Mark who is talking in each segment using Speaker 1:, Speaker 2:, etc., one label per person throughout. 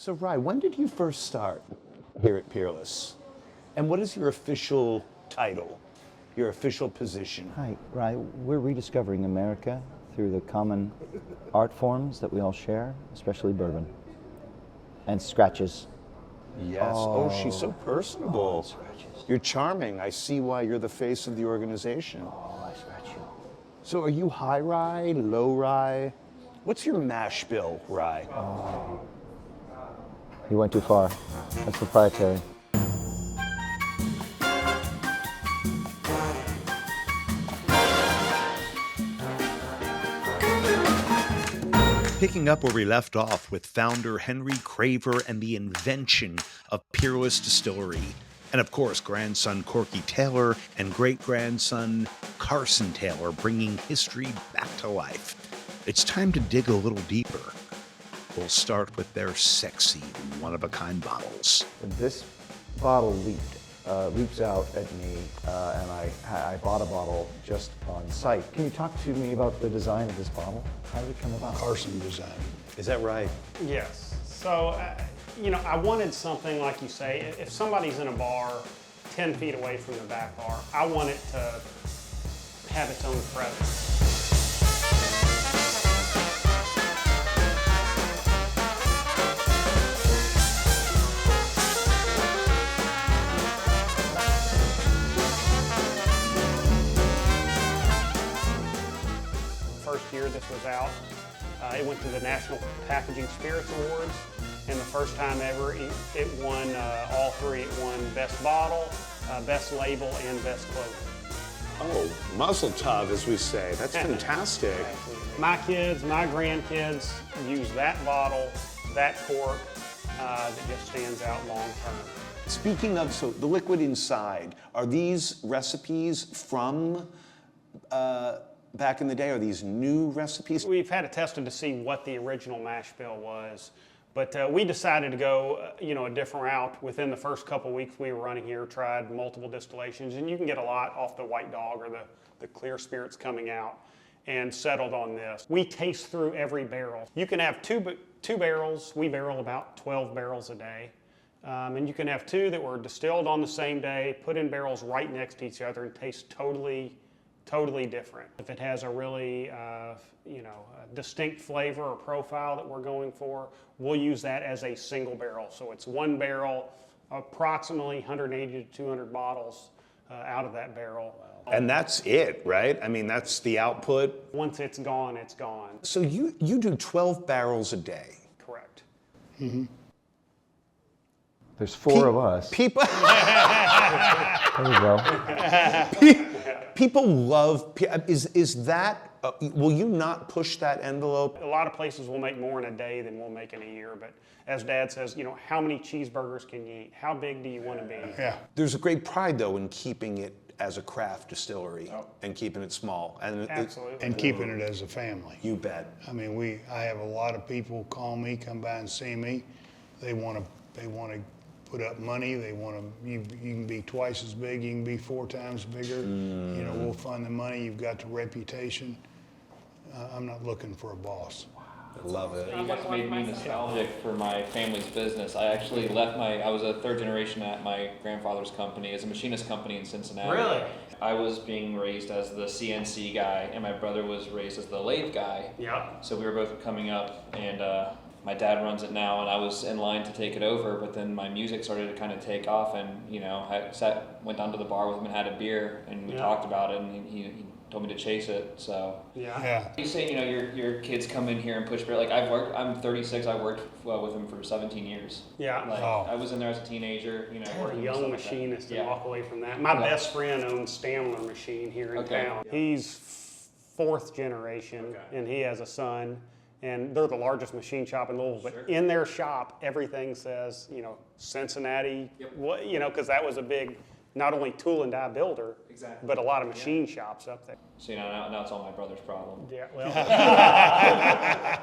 Speaker 1: So, Rye, when did you first start here at Peerless? And what is your official title, your official position?
Speaker 2: Hi, Rye. We're rediscovering America through the common art forms that we all share, especially bourbon. And scratches.
Speaker 1: Yes. Oh, she's so personable.
Speaker 2: Scratches.
Speaker 1: You're charming. I see why you're the face of the organization.
Speaker 2: Oh, I scratch you.
Speaker 1: So are you high rye, low rye? What's your mash bill, Rye?
Speaker 2: You went too far. That's proprietary.
Speaker 3: Picking up where we left off with founder Henry Craver and the invention of Peerless Distillery. And of course, grandson Corky Taylor and great-grandson Carson Taylor bringing history back to life. It's time to dig a little deeper. We'll start with their sexy, one-of-a-kind bottles.
Speaker 2: This bottle leaps out at me, and I bought a bottle just on site. Can you talk to me about the design of this bottle? How did it come about?
Speaker 4: Carson design.
Speaker 1: Is that right?
Speaker 5: Yes. So, I wanted something, like you say, if somebody's in a bar 10 feet away from the back bar, I want it to have its own presence. First year this was out, it went to the National Packaging Spirits Awards, and the first time ever it won all three. It won Best Bottle, Best Label, and Best Clothing.
Speaker 1: Oh, muzzle tov, as we say. That's fantastic.
Speaker 5: My kids, my grandkids use that bottle, that cork, that just stands out long term.
Speaker 1: Speaking of, so the liquid inside, are these recipes from back in the day? Are these new recipes?
Speaker 5: We've had it tested to see what the original mash bill was, but we decided to go, a different route. Within the first couple weeks we were running here, tried multiple distillations, and you can get a lot off the White Dog or the clear spirits coming out, and settled on this. We taste through every barrel. You can have two barrels. We barrel about 12 barrels a day. And you can have two that were distilled on the same day, put in barrels right next to each other, and taste totally different. If it has a really, a distinct flavor or profile that we're going for, we'll use that as a single barrel. So it's one barrel, approximately 180 to 200 bottles out of that barrel.
Speaker 1: And that's it, right? I mean, that's the output.
Speaker 5: Once it's gone, it's gone.
Speaker 1: So you do 12 barrels a day.
Speaker 5: Correct.
Speaker 1: Mm-hmm.
Speaker 2: There's four of us.
Speaker 1: People,
Speaker 2: There you go.
Speaker 1: people love, is that, will you not push that envelope?
Speaker 5: A lot of places will make more in a day than we'll make in a year, but as Dad says, how many cheeseburgers can you eat? How big do you want to be?
Speaker 4: Yeah.
Speaker 1: There's a great pride, though, in keeping it as a craft distillery and keeping it small. And
Speaker 5: Absolutely.
Speaker 4: And keeping it as a family.
Speaker 1: You bet.
Speaker 4: I mean, I have a lot of people call me, come by and see me. They want to put up money. They want to. You can be twice as big. You can be 4 times bigger. We'll fund the money. You've got the reputation. I'm not looking for a boss.
Speaker 1: I love it.
Speaker 6: You guys made me nostalgic for my family's business. I actually left I was a third generation at my grandfather's company as a machinist company in Cincinnati.
Speaker 5: Really?
Speaker 6: I was being raised as the CNC guy, and my brother was raised as the lathe guy.
Speaker 5: Yeah.
Speaker 6: So we were both coming up, and my dad runs it now, and I was in line to take it over, but then my music started to kind of take off, and I went down to the bar with him and had a beer, and we talked about it, and he told me to chase it. So
Speaker 4: Yeah.
Speaker 6: you say your kids come in here and push beer. Like I'm 36. I worked with him for 17 years.
Speaker 5: Yeah.
Speaker 6: Like I was in there as a teenager.
Speaker 5: What a
Speaker 6: working
Speaker 5: young
Speaker 6: stuff
Speaker 5: machinist
Speaker 6: like
Speaker 5: to
Speaker 6: that.
Speaker 5: walk away from that. My best friend owns Stamler Machine here in town. He's 4th generation, and he has a son. And they're the largest machine shop in Louisville. But in their shop, everything says, Cincinnati. Because that was a big, not only tool and die builder, but a lot of machine shops up there.
Speaker 6: So now it's all my brother's problem.
Speaker 5: Yeah, well,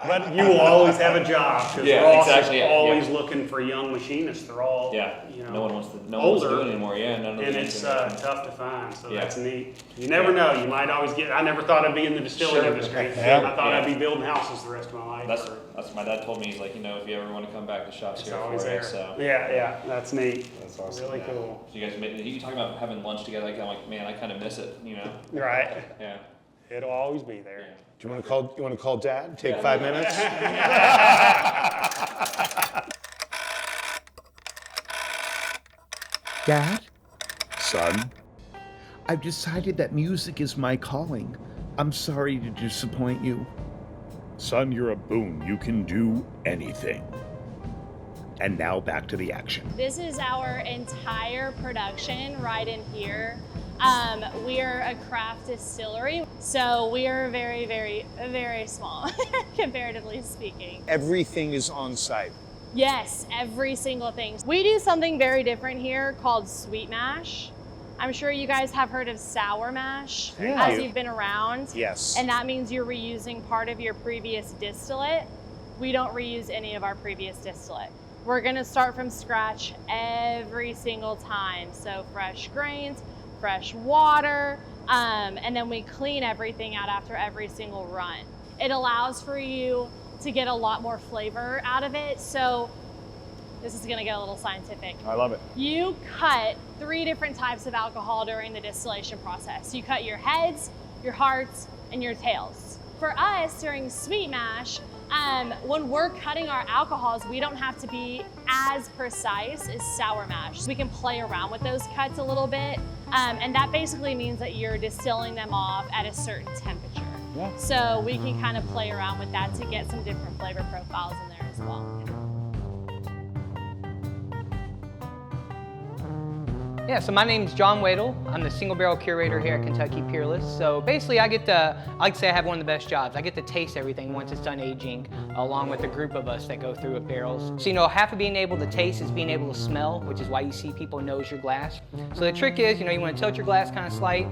Speaker 5: but you will always have a job because Ross is always looking for young machinists. They're all,
Speaker 6: no one wants to
Speaker 5: older,
Speaker 6: do it anymore. Yeah,
Speaker 5: and it's tough to find. So that's neat. You never know. You might always get. I never thought I'd be in the distilling industry. I thought I'd be building houses the rest of my life.
Speaker 6: That's my dad told me. He's like, you know, if you ever want to come back, the shop's
Speaker 5: It's
Speaker 6: here
Speaker 5: always
Speaker 6: for
Speaker 5: there.
Speaker 6: it. So.
Speaker 5: Yeah, that's neat.
Speaker 1: That's awesome.
Speaker 5: Really cool.
Speaker 6: You guys, you talking about having lunch together? Like, I'm like, man, I kind of miss it. You know?
Speaker 5: Right.
Speaker 6: Yeah.
Speaker 5: It'll always be there.
Speaker 1: Do you want to call Dad? Take 5 minutes.
Speaker 3: Dad? Son? I've decided that music is my calling. I'm sorry to disappoint you. Son, you're a boon. You can do anything. And now back to the action.
Speaker 7: This is our entire production right in here. We are a craft distillery, so we are very, very, very small, comparatively speaking.
Speaker 1: Everything is on site.
Speaker 7: Yes, every single thing. We do something very different here called sweet mash. I'm sure you guys have heard of sour mash as you've been around.
Speaker 1: Yes.
Speaker 7: And that means you're reusing part of your previous distillate. We don't reuse any of our previous distillate. We're gonna start from scratch every single time. So fresh grains, fresh water, and then we clean everything out after every single run. It allows for you to get a lot more flavor out of it. So this is gonna get a little scientific.
Speaker 2: I love it.
Speaker 7: You cut 3 different types of alcohol during the distillation process. You cut your heads, your hearts, and your tails. For us, during sweet mash, when we're cutting our alcohols, we don't have to be as precise as sour mash. We can play around with those cuts a little bit, and that basically means that you're distilling them off at a certain temperature.
Speaker 2: Yeah.
Speaker 7: So we can kind of play around with that to get some different flavor profiles in there as well.
Speaker 8: Yeah, so my name's John Wadle. I'm the single barrel curator here at Kentucky Peerless. So basically I like to say I have one of the best jobs. I get to taste everything once it's done aging, along with a group of us that go through with barrels. So half of being able to taste is being able to smell, which is why you see people nose your glass. So the trick is, you want to tilt your glass kind of slight,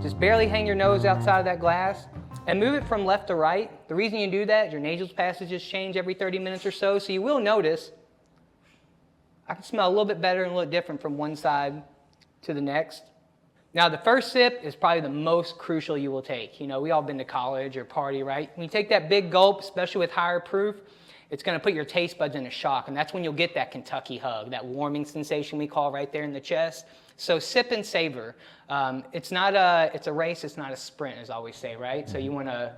Speaker 8: just barely hang your nose outside of that glass, and move it from left to right. The reason you do that is your nasal passages change every 30 minutes or so, so you will notice I can smell a little bit better and a little different from one side to the next. Now, the first sip is probably the most crucial you will take. We all been to college or party, right? When you take that big gulp, especially with higher proof, it's going to put your taste buds in a shock, and that's when you'll get that Kentucky hug, that warming sensation we call right there in the chest. So sip and savor. It's a race, it's not a sprint, as I always say, right? So you want to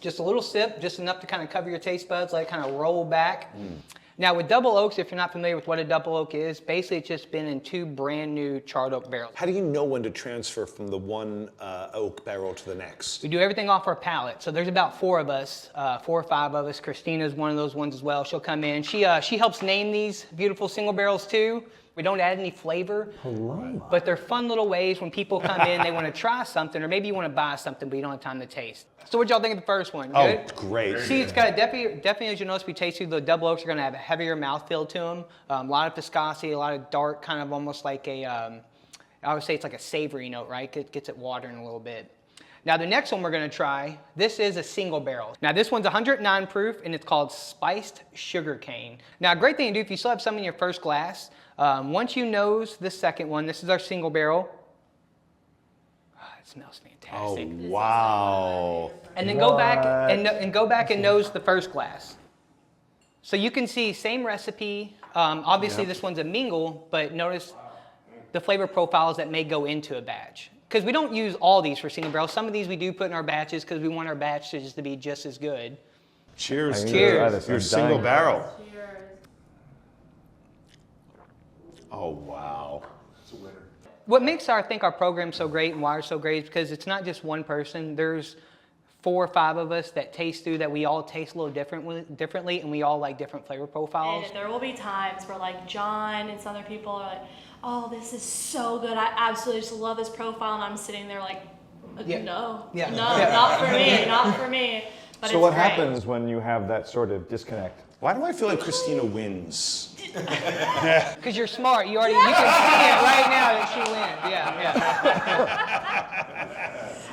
Speaker 8: just a little sip, just enough to kind of cover your taste buds, let it kind of roll back. Now with double oaks, if you're not familiar with what a double oak is, basically it's just been in 2 brand new charred oak barrels.
Speaker 1: How do you know when to transfer from the one oak barrel to the next?
Speaker 8: We do everything off our palate. So there's about 4 of us, 4 or 5 of us. Christina's one of those ones as well. She'll come in. She helps name these beautiful single barrels too. We don't add any flavor, but they're fun little ways when people come in, they want to try something, or maybe you want to buy something, but you don't have time to taste. So what y'all think of the first one? Good?
Speaker 1: Oh, great.
Speaker 8: See, it's got definitely, as you notice, we taste through the double oaks are going to have a heavier mouthfeel to them, a lot of viscosity, a lot of dark, kind of almost like I would say it's like a savory note, right? It gets it watering a little bit. Now the next one we're going to try, this is a single barrel. Now this one's 109 proof, and it's called Spiced Sugarcane. Now a great thing to do, if you still have some in your first glass, once you nose the second one, this is our single barrel. Oh, it smells fantastic.
Speaker 1: Oh, wow.
Speaker 8: And then go back and nose the first glass. So you can see same recipe. Obviously this one's a mingle, but notice the flavor profiles that may go into a batch. Because we don't use all these for single barrels. Some of these we do put in our batches because we want our batches to be just as good.
Speaker 1: Cheers.
Speaker 8: Cheers.
Speaker 1: To your single barrel. Oh, wow.
Speaker 8: What makes I think our program so great and why it's so great is because it's not just one person. There's 4 or 5 of us that taste through that we all taste a little differently, and we all like different flavor profiles.
Speaker 9: And there will be times where like John and some other people are like, oh, this is so good. I absolutely just love this profile. And I'm sitting there like, no, not for me, not for me. But
Speaker 2: So
Speaker 9: it's
Speaker 2: what
Speaker 9: great.
Speaker 2: happens when you have that sort of disconnect?
Speaker 1: Why do I feel like Christina wins?
Speaker 8: Because you're smart. You can see it right now that she wins. Yeah.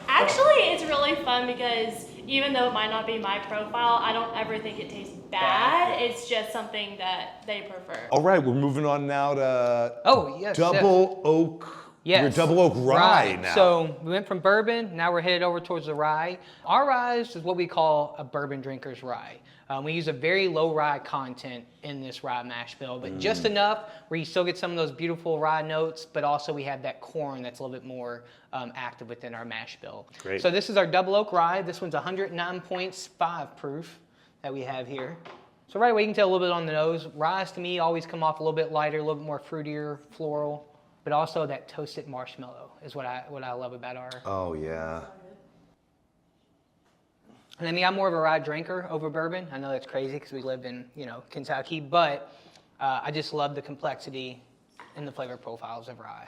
Speaker 9: Actually, it's really fun because even though it might not be my profile, I don't ever think it tastes bad. It's just something that they prefer.
Speaker 1: All right, we're moving on now to
Speaker 8: Oh, yes.
Speaker 1: double oak
Speaker 8: Yes.
Speaker 1: You're double oak rye now.
Speaker 8: So we went from bourbon, now we're headed over towards the rye. Our rye is what we call a bourbon drinker's rye. We use a very low rye content in this rye mash bill, but just enough where you still get some of those beautiful rye notes, but also we have that corn that's a little bit more active within our mash bill.
Speaker 1: Great.
Speaker 8: So this is our double oak rye. This one's 109.5 proof that we have here. So right away you can tell a little bit on the nose. Ryes to me always come off a little bit lighter, a little bit more fruitier, floral, but also that toasted marshmallow is what I love about our.
Speaker 1: Oh, yeah.
Speaker 8: And I mean, I'm more of a rye drinker over bourbon. I know that's crazy because we live in, Kentucky, but I just love the complexity and the flavor profiles of rye.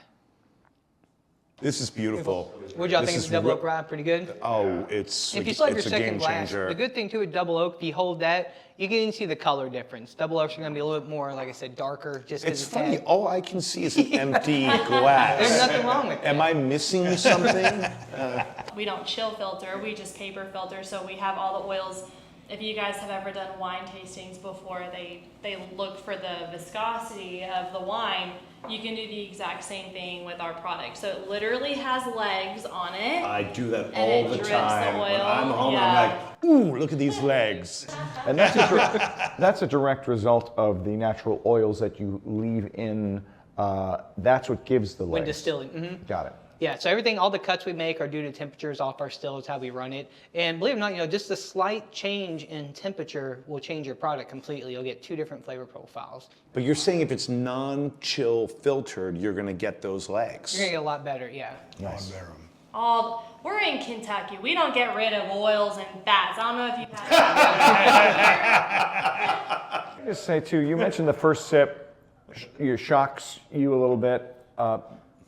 Speaker 1: This is beautiful.
Speaker 8: What y'all think of the double oak rye? Pretty good?
Speaker 1: Oh, it's
Speaker 8: If you still have your
Speaker 1: it's a
Speaker 8: second
Speaker 1: game
Speaker 8: glass,
Speaker 1: changer.
Speaker 8: the good thing too with double oak, if you hold that, you can even see the color difference. Double oaks are going to be a little bit more, like I said, darker. Just
Speaker 1: It's
Speaker 8: because
Speaker 1: funny, all I can see is an empty glass.
Speaker 8: There's nothing wrong with it.
Speaker 1: Am I missing something?
Speaker 9: We don't chill filter, we just paper filter, so we have all the oils. If you guys have ever done wine tastings before, they look for the viscosity of the wine. You can do the exact same thing with our product. So it literally has legs on it.
Speaker 1: I do that
Speaker 9: And
Speaker 1: all
Speaker 9: it
Speaker 1: the
Speaker 9: drips
Speaker 1: time.
Speaker 9: the
Speaker 1: When
Speaker 9: oil,
Speaker 1: I'm home,
Speaker 9: yeah.
Speaker 1: I'm like, ooh, look at these legs.
Speaker 2: And that's a direct result of the natural oils that you leave in. That's what gives the legs.
Speaker 8: When distilling. Mm-hmm.
Speaker 2: Got it.
Speaker 8: Yeah, so everything, all the cuts we make are due to temperatures off our still. It's how we run it. And believe it or not, just a slight change in temperature will change your product completely. You'll get two different flavor profiles.
Speaker 1: But you're saying if it's non-chill filtered, you're going to get those legs.
Speaker 8: You're gonna get a lot better, yeah.
Speaker 2: Nice.
Speaker 9: We're in Kentucky. We don't get rid of oils and fats. I don't know if you've had
Speaker 2: I just say too, you mentioned the first sip shocks you a little bit.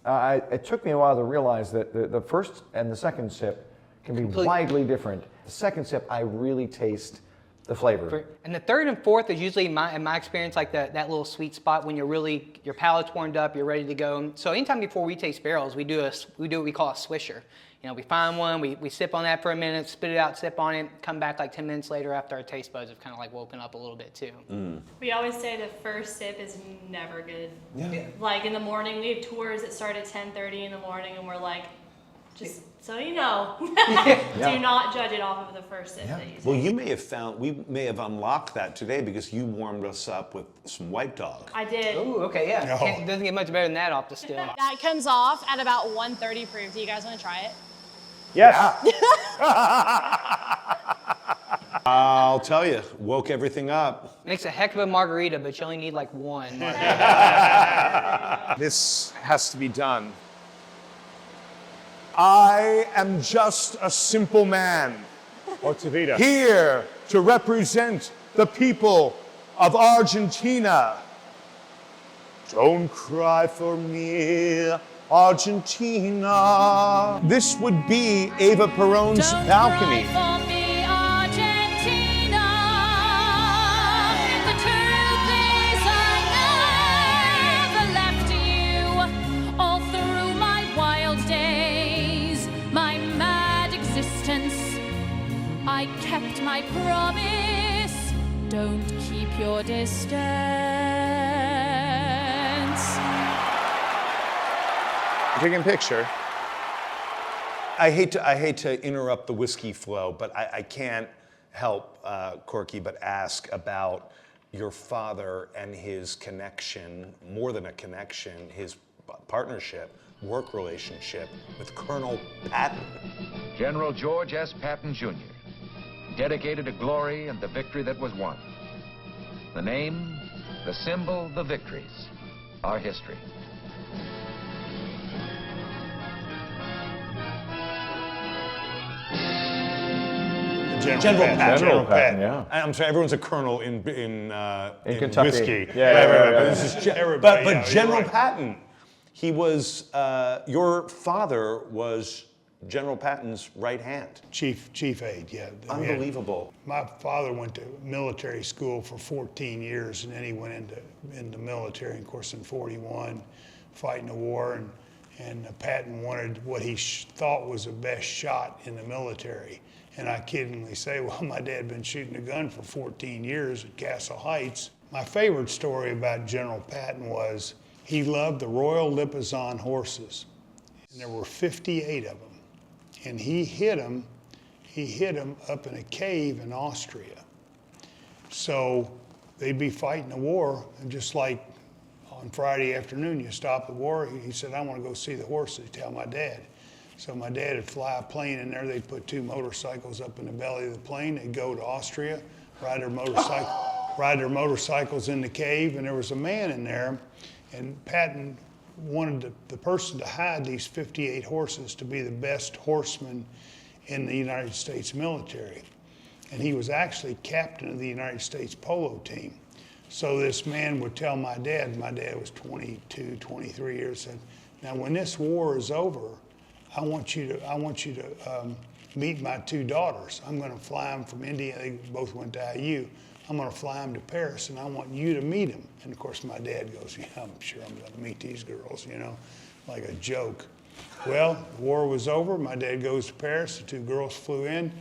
Speaker 2: It took me a while to realize that the first and the second sip can be widely different. The second sip, I really taste the flavor.
Speaker 8: And the third and fourth is usually, in my experience, like that little sweet spot when your palate's warmed up, you're ready to go. So anytime before we taste barrels, we do what we call a swisher. We find one, we sip on that for a minute, spit it out, sip on it, come back like 10 minutes later after our taste buds have kind of like woken up a little bit too.
Speaker 9: We always say the first sip is never good.
Speaker 1: Yeah.
Speaker 9: Like in the morning, we have tours that start at 10:30 in the morning, and we're like, just so you know, do not judge it off of the first sip that you take.
Speaker 1: Well, we may have unlocked that today because you warmed us up with some White Dog.
Speaker 9: I did.
Speaker 8: Ooh, okay, yeah.
Speaker 4: No.
Speaker 8: Doesn't get much better than that off the still.
Speaker 7: That comes off at about 130 proof. Do you guys want to try it?
Speaker 2: Yes.
Speaker 1: I'll tell you, woke everything up.
Speaker 8: Makes a heck of a margarita, but you only need like one.
Speaker 1: This has to be done. I am just a simple man. Here to represent the people of Argentina. Don't cry for me, Argentina. This would be Eva Perón's balcony.
Speaker 10: I kept my promise. Don't keep your distance.
Speaker 1: Taking a picture. I hate to interrupt the whiskey flow, but I can't help, Corky, but ask about your father and his connection, more than a connection, his partnership, work relationship with Colonel Patton.
Speaker 11: General George S. Patton, Jr., dedicated to glory and the victory that was won. The name, the symbol, the victories, our history.
Speaker 1: General Patton.
Speaker 2: Yeah.
Speaker 1: I'm sorry, everyone's a colonel in
Speaker 2: Kentucky.
Speaker 1: whiskey.
Speaker 2: Yeah,
Speaker 1: Right.
Speaker 2: yeah.
Speaker 1: But this is
Speaker 4: Everybody,
Speaker 1: but
Speaker 4: yeah, you're
Speaker 1: General
Speaker 4: right.
Speaker 1: Patton, he was your father was General Patton's right hand.
Speaker 4: Chief aide, yeah.
Speaker 1: Unbelievable.
Speaker 4: My father went to military school for 14 years, and then he went into military, of course, in 41, fighting the war, and Patton wanted what he thought was the best shot in the military. And I kiddingly say, well, my dad had been shooting a gun for 14 years at Castle Heights. My favorite story about General Patton was he loved the Royal Lipizzan horses. And there were 58 of them. And he hid them up in a cave in Austria. So they'd be fighting the war, and just like on Friday afternoon, you stop the war, he said, I want to go see the horses, tell my dad. So my dad would fly a plane in there, they'd put 2 motorcycles up in the belly of the plane, they'd go to Austria, ride their motorcycles in the cave, and there was a man in there, and Patton wanted the person to hide these 58 horses to be the best horseman in the United States military. And he was actually captain of the United States polo team. So this man would tell my dad was 22, 23 years, said, now when this war is over, I want you to meet my 2 daughters. I'm gonna fly them from India, they both went to IU. I'm gonna fly them to Paris and I want you to meet them. And of course my dad goes, yeah, I'm sure I'm gonna meet these girls, you know, like a joke. Well, the war was over, my dad goes to Paris, the 2 girls flew in,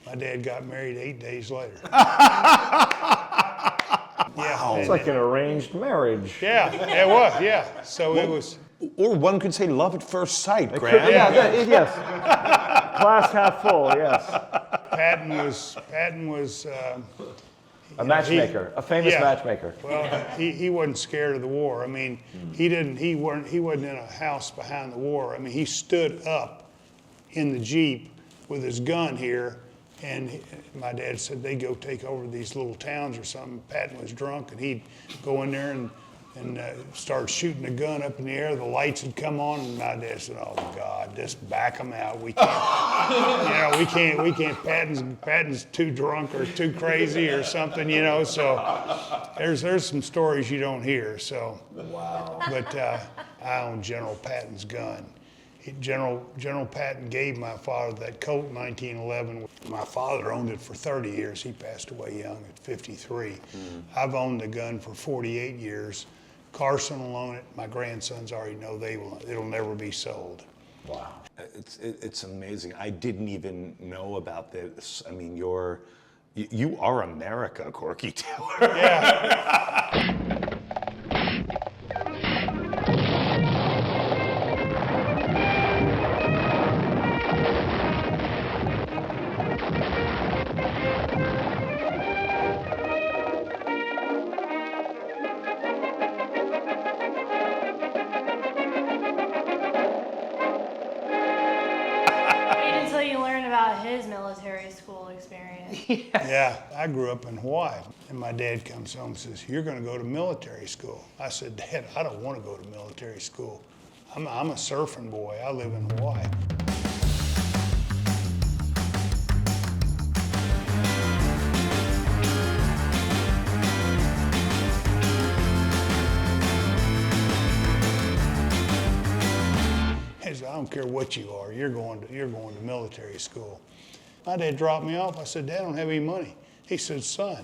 Speaker 4: my dad got married 8 days later.
Speaker 2: Wow. It's like an arranged marriage.
Speaker 4: Yeah, it was, yeah. So it was.
Speaker 1: Or one could say love at first sight, Graham.
Speaker 2: Yes. Glass half full, yes.
Speaker 4: Patton was
Speaker 2: a matchmaker, a famous matchmaker.
Speaker 4: Well, he wasn't scared of the war. I mean, he wasn't in a house behind the war. I mean, he stood up in the Jeep with his gun here, and my dad said they'd go take over these little towns or something. Patton was drunk, and he'd go in there and start shooting a gun up in the air. The lights would come on, and my dad said, "Oh God, just back them out. We can't, we can't. Patton's too drunk or too crazy or something, you know." So there's some stories you don't hear. So, wow. But I own General Patton's gun. General Patton gave my father that Colt in 1911. My father owned it for 30 years. He passed away young at 53. I've owned the gun for 48 years. Carson will own it. My grandsons already know it'll never be sold.
Speaker 1: Wow. It's amazing. I didn't even know about this. I mean, you are America, Corky Taylor.
Speaker 4: Yeah.
Speaker 9: His military school experience.
Speaker 4: Yeah, I grew up in Hawaii, and my dad comes home and says, "You're going to go to military school." I said, "Dad, I don't want to go to military school. I'm a surfing boy. I live in Hawaii." He said, "I don't care what you are. You're going to military school." My dad dropped me off. I said, "Dad, I don't have any money." He said, "Son,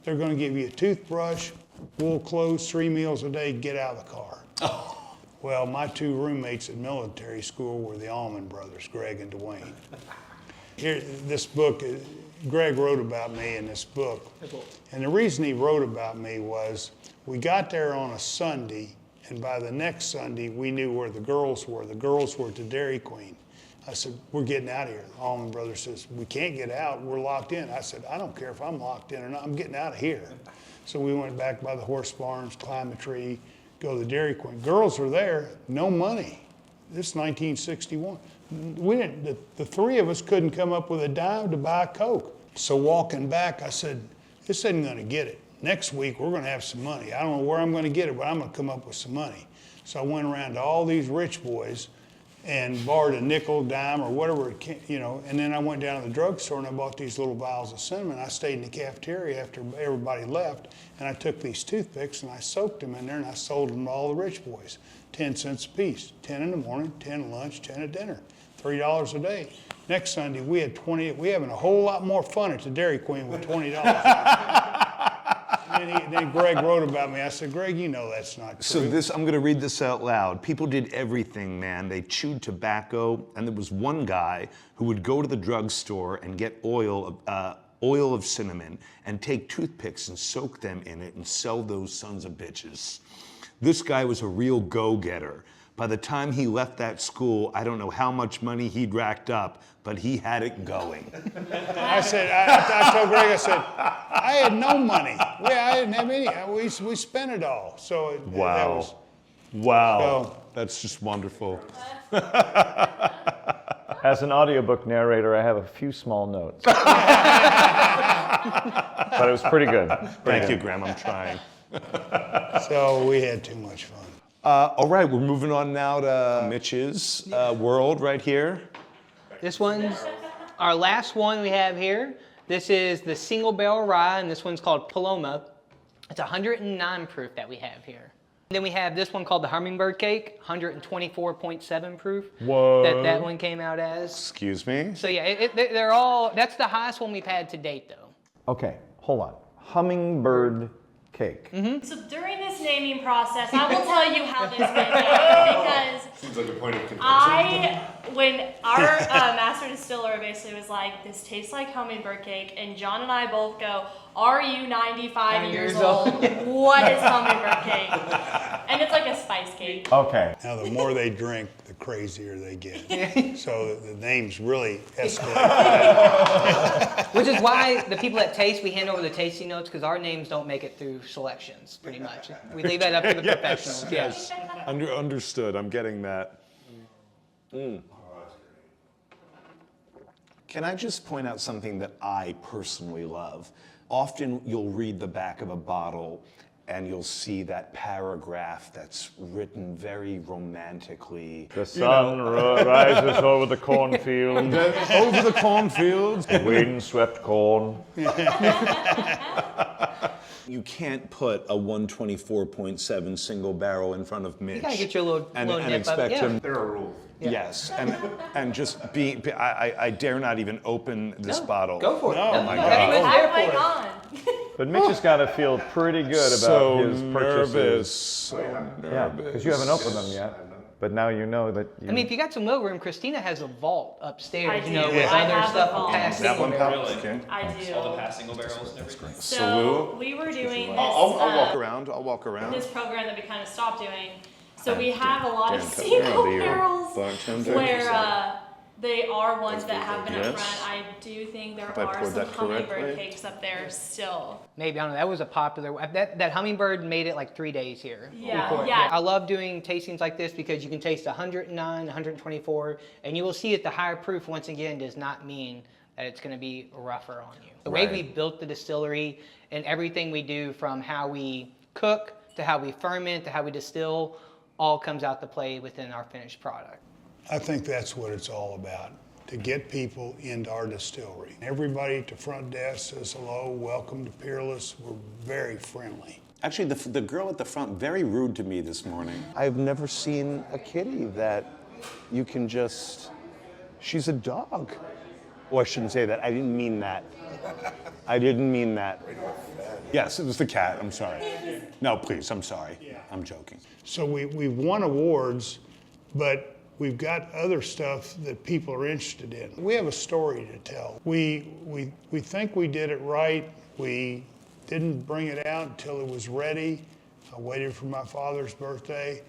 Speaker 4: they're going to give you a toothbrush, wool clothes, 3 meals a day. Get out of the car." Oh. Well, my 2 roommates at military school were the Allman brothers, Greg and Dwayne. Here, this book, Greg wrote about me in this book. And the reason he wrote about me was we got there on a Sunday, and by the next Sunday, we knew where the girls were. The girls were at the Dairy Queen. I said, "We're getting out of here." The Allman brother says, "We can't get out. We're locked in." I said, "I don't care if I'm locked in or not. I'm getting out of here." So we went back by the horse barns, climb a tree, go to the Dairy Queen. Girls were there, no money. This is 1961. The 3 of us couldn't come up with a dime to buy a Coke. So walking back, I said, "This isn't going to get it. Next week, we're going to have some money. I don't know where I'm going to get it, but I'm going to come up with some money." So I went around to all these rich boys and borrowed a nickel, dime, or whatever, and then I went down to the drugstore and I bought these little vials of cinnamon. I stayed in the cafeteria after everybody left, and I took these toothpicks and I soaked them in there and I sold them to all the rich boys. 10 cents a piece, 10 in the morning, 10 at lunch, 10 at dinner, $3 a day. Next Sunday, we had 20, we having a whole lot more fun at the Dairy Queen with $20. Then Greg wrote about me. I said, "Greg, you know that's not true."
Speaker 1: So I'm going to read this out loud. People did everything, man. They chewed tobacco, and there was one guy who would go to the drugstore and get oil of cinnamon and take toothpicks and soak them in it and sell those sons of bitches. This guy was a real go-getter. By the time he left that school, I don't know how much money he'd racked up, but he had it going.
Speaker 4: I said, I told Greg, I said, I had no money. I didn't have any. We spent it all. So that was,
Speaker 1: Wow. That's just wonderful.
Speaker 2: As an audiobook narrator, I have a few small notes. But it was pretty good.
Speaker 1: Thank you, Graham. I'm trying.
Speaker 4: so we had too much fun.
Speaker 1: All right, we're moving on now to Mitch's world right here.
Speaker 8: This one's our last one we have here. This is the single barrel rye, and this one's called Paloma. It's 109 proof that we have here. Then we have this one called the Hummingbird Cake, 124.7 proof.
Speaker 2: Whoa.
Speaker 8: That one came out as.
Speaker 1: Excuse me?
Speaker 8: So yeah, they're all, that's the highest one we've had to date though.
Speaker 2: Okay, hold on. Hummingbird Cake.
Speaker 9: So during this naming process, I will tell you how this went down because
Speaker 12: Seems like a point of contention.
Speaker 9: when our master distiller basically was like, this tastes like hummingbird cake, and John and I both go, are you 95 years old? What is hummingbird cake? And it's like a spice cake.
Speaker 2: Okay.
Speaker 4: Now, the more they drink, the crazier they get. So the names really escalate.
Speaker 8: Which is why the people that taste, we hand over the tasting notes because our names don't make it through selections, pretty much. We leave that up to the professionals.
Speaker 1: Yes. Understood. I'm getting that. Can I just point out something that I personally love? Often you'll read the back of a bottle and you'll see that paragraph that's written very romantically.
Speaker 2: The sun rises over the cornfield.
Speaker 1: Over the cornfields.
Speaker 2: Wind-swept corn.
Speaker 1: You can't put a 124.7 single barrel in front of Mitch.
Speaker 8: You gotta get your little
Speaker 1: and
Speaker 8: nip up.
Speaker 1: expect
Speaker 8: Yeah.
Speaker 1: him.
Speaker 12: There are rules.
Speaker 8: Yeah.
Speaker 1: Yes, and just be. I dare not even open this bottle.
Speaker 8: Go for it.
Speaker 4: No,
Speaker 1: my
Speaker 8: That's
Speaker 1: God.
Speaker 8: what it's
Speaker 9: I'm
Speaker 8: there
Speaker 9: like
Speaker 8: for.
Speaker 9: on.
Speaker 2: But Mitch has got to feel pretty good about
Speaker 1: So
Speaker 2: his purchases.
Speaker 1: nervous. So nervous.
Speaker 2: Yeah, because you haven't opened them yet. But now you know that you...
Speaker 8: I mean, if you got some wiggle room, Christina has a vault upstairs,
Speaker 9: I
Speaker 8: you
Speaker 9: do.
Speaker 8: know, with
Speaker 9: I
Speaker 8: other
Speaker 9: have a
Speaker 8: stuff
Speaker 9: vault.
Speaker 8: past
Speaker 1: That one
Speaker 8: single
Speaker 1: comes.
Speaker 8: barrel.
Speaker 1: Okay.
Speaker 9: I do.
Speaker 6: All the past single barrels and everything.
Speaker 9: So
Speaker 1: Salute.
Speaker 9: we were doing this,
Speaker 1: I'll walk around. I'll walk around.
Speaker 9: this program that we kind of stopped doing. So we have a lot of
Speaker 1: Dan Cutler,
Speaker 9: single
Speaker 1: the
Speaker 9: barrels
Speaker 1: bartender.
Speaker 9: where they are ones that have been up
Speaker 1: Yes.
Speaker 9: front. I do think there
Speaker 1: Hope I
Speaker 9: are
Speaker 1: poured
Speaker 9: some
Speaker 1: that
Speaker 9: hummingbird
Speaker 1: correctly.
Speaker 9: cakes up there still.
Speaker 8: Maybe, I don't know, that was a popular, that hummingbird made it like 3 days here.
Speaker 9: Yeah,
Speaker 8: before-
Speaker 9: yeah.
Speaker 8: I love doing tastings like this because you can taste 109, 124, and you will see that the higher proof, once again, does not mean that it's gonna be rougher on you. The way
Speaker 1: Right.
Speaker 8: we built the distillery and everything we do, from how we cook to how we ferment to how we distill, all comes out to play within our finished product.
Speaker 4: I think that's what it's all about, to get people into our distillery. Everybody at the front desk says hello, welcome to Peerless. We're very friendly.
Speaker 1: Actually, the girl at the front, very rude to me this morning. I've never seen a kitty that you can just, she's a dog. Well, I shouldn't say that. I didn't mean that. I didn't mean that. Yes, it was the cat. I'm sorry. No, please, I'm sorry. I'm joking.
Speaker 4: So we've won awards, but we've got other stuff that people are interested in. We have a story to tell. We think we did it right. We didn't bring it out until it was ready. I waited for my father's birthday.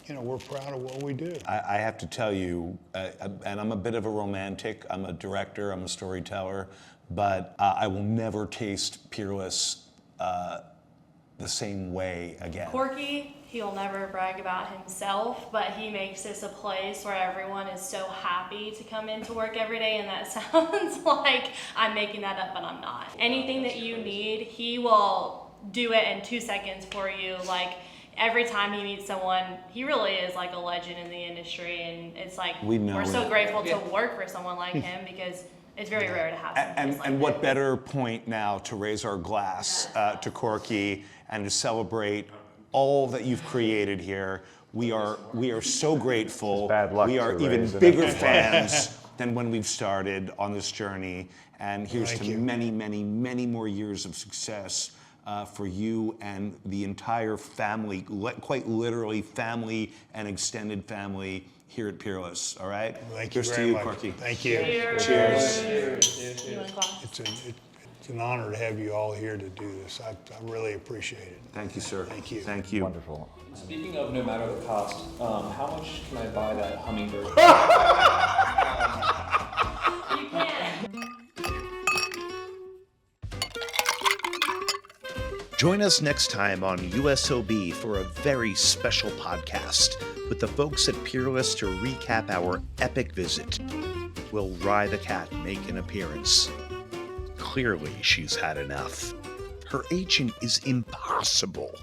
Speaker 4: You know, we're proud of what we do.
Speaker 1: I have to tell you, and I'm a bit of a romantic. I'm a director, I'm a storyteller, but I will never taste Peerless the same way again.
Speaker 9: Corky, he'll never brag about himself, but he makes this a place where everyone is so happy to come into work every day, and that sounds like I'm making that up, but I'm not. Anything that you need, he will do it in 2 seconds for you. Like, every time he meets someone, he really is like a legend in the industry, and it's like we're so grateful to work for someone like him because it's very rare to have someone like
Speaker 1: And
Speaker 9: that.
Speaker 1: what better point now to raise our glass to Corky and to celebrate all that you've created here. We are so grateful.
Speaker 2: Bad luck
Speaker 1: We are
Speaker 2: to
Speaker 1: even
Speaker 2: raise it.
Speaker 1: bigger fans than when we've started on this journey. And here's
Speaker 4: Thank
Speaker 1: to
Speaker 4: you.
Speaker 1: many, many, many more years of success for you and the entire family, quite literally family and extended family here at Peerless. All right?
Speaker 4: Thank you
Speaker 1: Cheers
Speaker 4: very
Speaker 1: to you,
Speaker 4: much.
Speaker 1: Corky.
Speaker 4: Thank you.
Speaker 9: Cheers.
Speaker 1: Cheers.
Speaker 9: You want a glass?
Speaker 4: It's It's an honor to have you all here to do this. I really appreciate it.
Speaker 1: Thank you, sir.
Speaker 4: Thank you.
Speaker 1: Thank you.
Speaker 2: Wonderful.
Speaker 6: Speaking of no matter the cost, how much can I buy that hummingbird?
Speaker 9: You can.
Speaker 3: Join us next time on USOB for a very special podcast with the folks at Peerless to recap our epic visit. Will Rye the cat make an appearance? Clearly, she's had enough. Her agent is impossible.